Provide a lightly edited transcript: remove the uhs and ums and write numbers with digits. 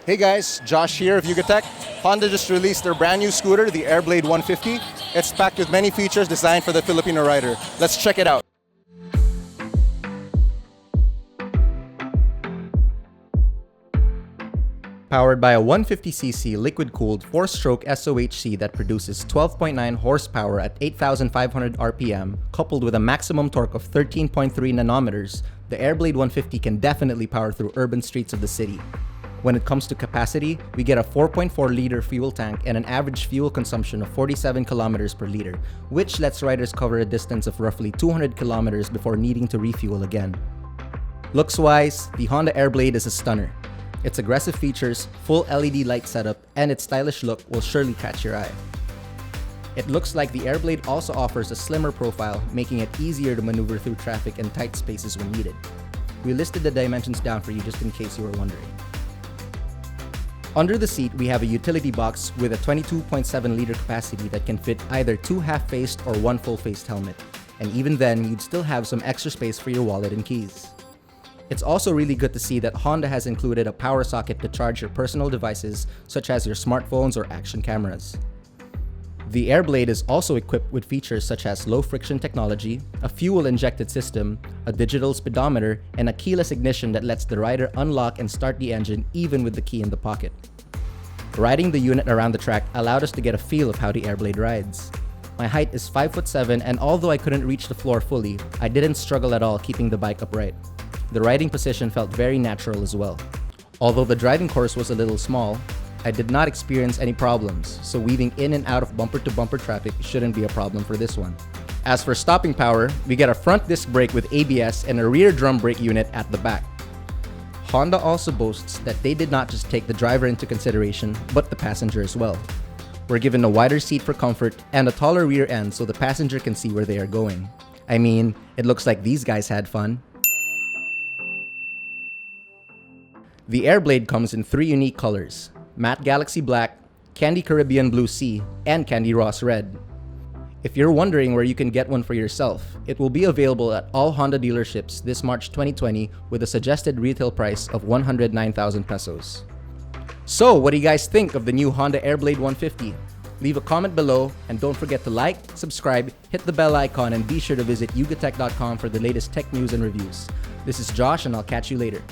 Hey guys, Josh here of Yugatech. Honda just released their brand new scooter, the Airblade 150. It's packed with many features designed for the Filipino rider. Let's check it out. Powered by a 150cc liquid-cooled 4-stroke SOHC that produces 12.9 horsepower at 8,500 RPM, coupled with a maximum torque of 13.3 nanometers, the Airblade 150 can definitely power through urban streets of the city. When it comes to capacity, we get a 4.4-liter fuel tank and an average fuel consumption of 47 kilometers per liter, which lets riders cover a distance of roughly 200 kilometers before needing to refuel again. Looks-wise, the Honda Airblade is a stunner. Its aggressive features, full LED light setup, and its stylish look will surely catch your eye. It looks like the Airblade also offers a slimmer profile, making it easier to maneuver through traffic and tight spaces when needed. We listed the dimensions down for you just in case you were wondering. Under the seat, we have a utility box with a 22.7-liter capacity that can fit either two half-faced or one full-faced helmet. And even then, you'd still have some extra space for your wallet and keys. It's also really good to see that Honda has included a power socket to charge your personal devices such as your smartphones or action cameras. The Airblade is also equipped with features such as low-friction technology, a fuel-injected system, a digital speedometer, and a keyless ignition that lets the rider unlock and start the engine even with the key in the pocket. Riding the unit around the track allowed us to get a feel of how the Airblade rides. My height is 5'7", and although I couldn't reach the floor fully, I didn't struggle at all keeping the bike upright. The riding position felt very natural as well. Although the driving course was a little small, I did not experience any problems, so weaving in and out of bumper-to-bumper traffic shouldn't be a problem for this one. As for stopping power, we get a front disc brake with ABS and a rear drum brake unit at the back. Honda also boasts that they did not just take the driver into consideration, but the passenger as well. We're given a wider seat for comfort and a taller rear end so the passenger can see where they are going. I mean, it looks like these guys had fun. The Airblade comes in three unique colors: Matte Galaxy Black, Candy Caribbean Blue Sea, and Candy Ross Red. If you're wondering where you can get one for yourself, it will be available at all Honda dealerships this March 2020 with a suggested retail price of 109,000 pesos. So, what do you guys think of the new Honda Airblade 150? Leave a comment below, and don't forget to like, subscribe, hit the bell icon, and be sure to visit yugatech.com for the latest tech news and reviews. This is Josh, and I'll catch you later.